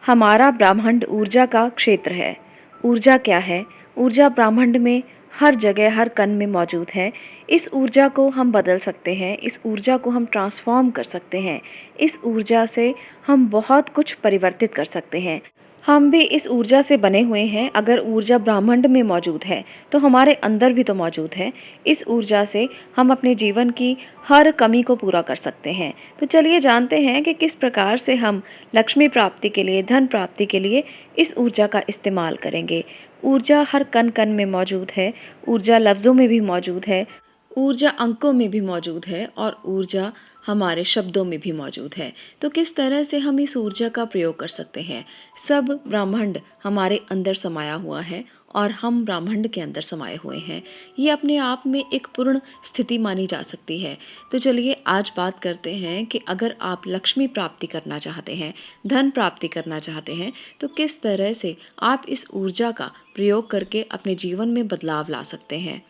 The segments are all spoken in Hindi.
हमारा ब्रह्मांड ऊर्जा का क्षेत्र है। ऊर्जा क्या है? ऊर्जा ब्रह्मांड में हर जगह हर कण में मौजूद है। इस ऊर्जा को हम बदल सकते हैं, इस ऊर्जा को हम ट्रांसफॉर्म कर सकते हैं। इस ऊर्जा से हम बहुत कुछ परिवर्तित कर सकते हैं। हम भी इस ऊर्जा से बने हुए हैं। अगर ऊर्जा ब्रह्मांड में मौजूद है तो हमारे अंदर भी तो मौजूद है। इस ऊर्जा से हम अपने जीवन की हर कमी को पूरा कर सकते हैं। तो चलिए जानते हैं कि किस प्रकार से हम लक्ष्मी प्राप्ति के लिए, धन प्राप्ति के लिए इस ऊर्जा का इस्तेमाल करेंगे। ऊर्जा हर कण कण में मौजूद है। ऊर्जा लफ्ज़ों में भी मौजूद है, ऊर्जा अंकों में भी मौजूद है और ऊर्जा हमारे शब्दों में भी मौजूद है। तो किस तरह से हम इस ऊर्जा का प्रयोग कर सकते हैं? सब ब्रह्मांड हमारे अंदर समाया हुआ है और हम ब्रह्मांड के अंदर समाये हुए हैं। ये अपने आप में एक पूर्ण स्थिति मानी जा सकती है। तो चलिए आज बात करते हैं कि अगर आप लक्ष्मी प्राप्ति करना चाहते हैं, धन प्राप्ति करना चाहते हैं, तो किस तरह से आप इस ऊर्जा का प्रयोग करके अपने जीवन में बदलाव ला सकते हैं।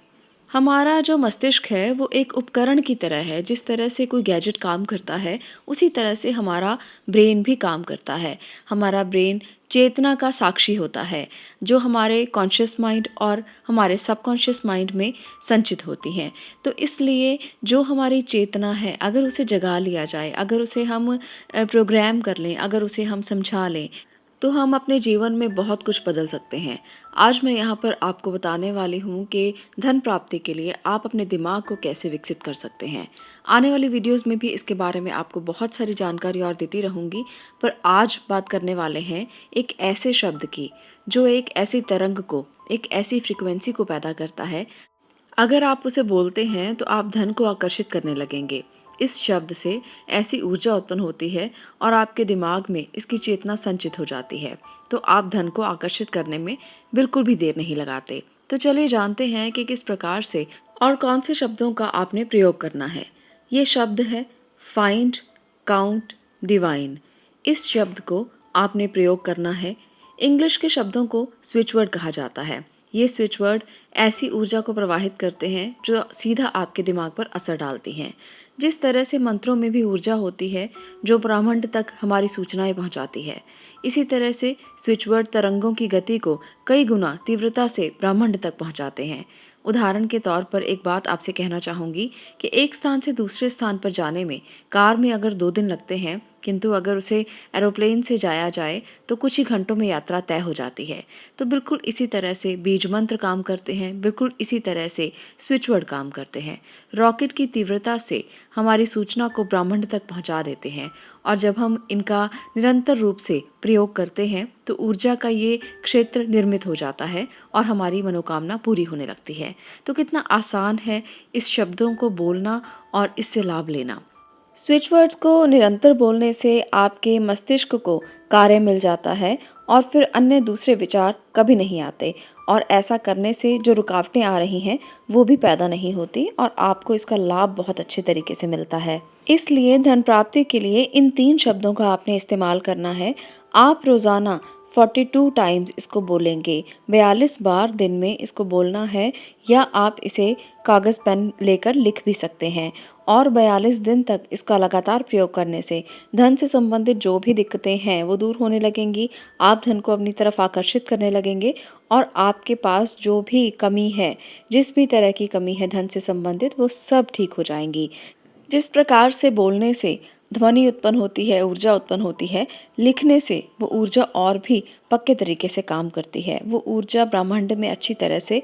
हमारा जो मस्तिष्क है वो एक उपकरण की तरह है। जिस तरह से कोई गैजेट काम करता है उसी तरह से हमारा ब्रेन भी काम करता है। हमारा ब्रेन चेतना का साक्षी होता है जो हमारे कॉन्शियस माइंड और हमारे सबकॉन्शियस माइंड में संचित होती हैं। तो इसलिए जो हमारी चेतना है अगर उसे जगा लिया जाए, अगर उसे हम प्रोग्राम कर लें, अगर उसे हम समझा लें, तो हम अपने जीवन में बहुत कुछ बदल सकते हैं। आज मैं यहाँ पर आपको बताने वाली हूँ कि धन प्राप्ति के लिए आप अपने दिमाग को कैसे विकसित कर सकते हैं। आने वाली वीडियोस में भी इसके बारे में आपको बहुत सारी जानकारी और देती रहूँगी, पर आज बात करने वाले हैं एक ऐसे शब्द की जो एक ऐसी तरंग को, एक ऐसी फ्रिक्वेंसी को पैदा करता है। अगर आप उसे बोलते हैं तो आप धन को आकर्षित करने लगेंगे। इस शब्द से ऐसी ऊर्जा उत्पन्न होती है और आपके दिमाग में इसकी चेतना संचित हो जाती है, तो आप धन को आकर्षित करने में बिल्कुल भी देर नहीं लगाते। तो चलिए जानते हैं कि किस प्रकार से और कौन से शब्दों का आपने प्रयोग करना है। ये शब्द है फाइंड, काउंट, डिवाइन। इस शब्द को आपने प्रयोग करना है। इंग्लिश के शब्दों को स्विच वर्ड कहा जाता है। ये स्विच वर्ड ऐसी ऊर्जा को प्रवाहित करते हैं जो सीधा आपके दिमाग पर असर डालती हैं। जिस तरह से मंत्रों में भी ऊर्जा होती है जो ब्रह्मांड तक हमारी सूचनाएं पहुंचाती है, इसी तरह से स्विच वर्ड तरंगों की गति को कई गुना तीव्रता से ब्रह्मांड तक पहुंचाते हैं। उदाहरण के तौर पर एक बात आपसे कहना चाहूँगी कि एक स्थान से दूसरे स्थान पर जाने में कार में अगर 2 दिन लगते हैं, किंतु अगर उसे एरोप्लेन से जाया जाए तो कुछ ही घंटों में यात्रा तय हो जाती है। तो बिल्कुल इसी तरह से बीज मंत्र काम करते हैं, बिल्कुल इसी तरह से स्विच वर्ड काम करते हैं। रॉकेट की तीव्रता से हमारी सूचना को ब्रह्मांड तक पहुंचा देते हैं और जब हम इनका निरंतर रूप से प्रयोग करते हैं तो ऊर्जा का ये क्षेत्र निर्मित हो जाता है और हमारी मनोकामना पूरी होने लगती है। तो कितना आसान है इस शब्दों को बोलना और इससे लाभ लेना। स्विच वर्ड्स को निरंतर बोलने से आपके मस्तिष्क को कार्य मिल जाता है और फिर अन्य दूसरे विचार कभी नहीं आते और ऐसा करने से जो रुकावटें आ रही हैं वो भी पैदा नहीं होती और आपको इसका लाभ बहुत अच्छे तरीके से मिलता है। इसलिए धन प्राप्ति के लिए इन 3 शब्दों का आपने इस्तेमाल करना है। आप रोज़ाना 42 टाइम्स इसको बोलेंगे, 42 बार दिन में इसको बोलना है, या आप इसे कागज़ पेन लेकर लिख भी सकते हैं। और 42 दिन तक इसका लगातार प्रयोग करने से धन से संबंधित जो भी दिक्कतें हैं वो दूर होने लगेंगी। आप धन को अपनी तरफ आकर्षित करने लगेंगे और आपके पास जो भी कमी है, जिस भी तरह की कमी है धन से संबंधित, वो सब ठीक हो जाएंगी। जिस प्रकार से बोलने से ध्वनि उत्पन्न होती है, ऊर्जा उत्पन्न होती है, लिखने से वो ऊर्जा और भी पक्के तरीके से काम करती है। वो ऊर्जा ब्रह्मांड में अच्छी तरह से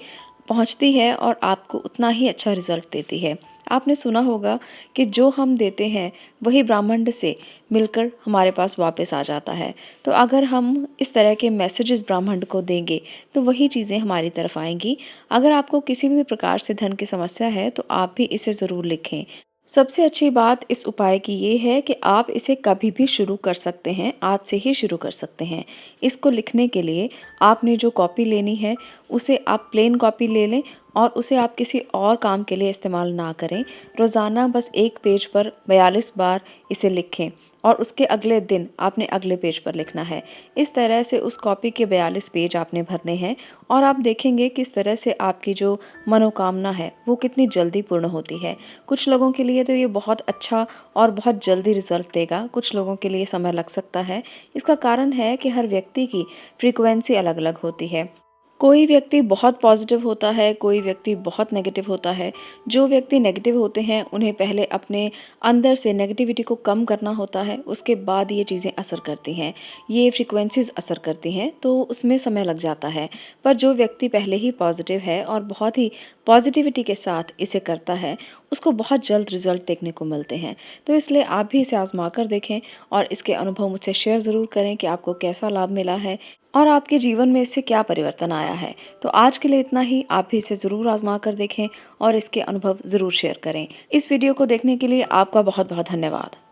पहुंचती है और आपको उतना ही अच्छा रिजल्ट देती है। आपने सुना होगा कि जो हम देते हैं वही ब्रह्मांड से मिलकर हमारे पास वापस आ जाता है। तो अगर हम इस तरह के मैसेजेस ब्रह्मांड को देंगे तो वही चीज़ें हमारी तरफ आएंगी। अगर आपको किसी भी प्रकार से धन की समस्या है तो आप भी इसे ज़रूर लिखें। सबसे अच्छी बात इस उपाय की ये है कि आप इसे कभी भी शुरू कर सकते हैं, आज से ही शुरू कर सकते हैं। इसको लिखने के लिए आपने जो कॉपी लेनी है उसे आप प्लेन कॉपी ले लें और उसे आप किसी और काम के लिए इस्तेमाल ना करें। रोज़ाना बस एक पेज पर 42 बार इसे लिखें और उसके अगले दिन आपने अगले पेज पर लिखना है। इस तरह से उस कॉपी के 42 पेज आपने भरने हैं और आप देखेंगे किस तरह से आपकी जो मनोकामना है वो कितनी जल्दी पूर्ण होती है। कुछ लोगों के लिए तो ये बहुत अच्छा और बहुत जल्दी रिजल्ट देगा, कुछ लोगों के लिए समय लग सकता है। इसका कारण है कि हर व्यक्ति की फ्रीक्वेंसी अलग-अलग होती है। कोई व्यक्ति बहुत पॉजिटिव होता है, कोई व्यक्ति बहुत नेगेटिव होता है। जो व्यक्ति नेगेटिव होते हैं उन्हें पहले अपने अंदर से नेगेटिविटी को कम करना होता है, उसके बाद ये चीज़ें असर करती हैं, ये फ्रीक्वेंसीज़ असर करती हैं, तो उसमें समय लग जाता है। पर जो व्यक्ति पहले ही पॉजिटिव है और बहुत ही पॉजिटिविटी के साथ इसे करता है, उसको बहुत जल्द रिजल्ट देखने को मिलते हैं। तो इसलिए आप भी इसे आजमा कर देखें और इसके अनुभव मुझसे शेयर ज़रूर करें कि आपको कैसा लाभ मिला है और आपके जीवन में इससे क्या परिवर्तन आया है। तो आज के लिए इतना ही। आप भी इसे ज़रूर आजमा कर देखें और इसके अनुभव ज़रूर शेयर करें। इस वीडियो को देखने के लिए आपका बहुत बहुत धन्यवाद।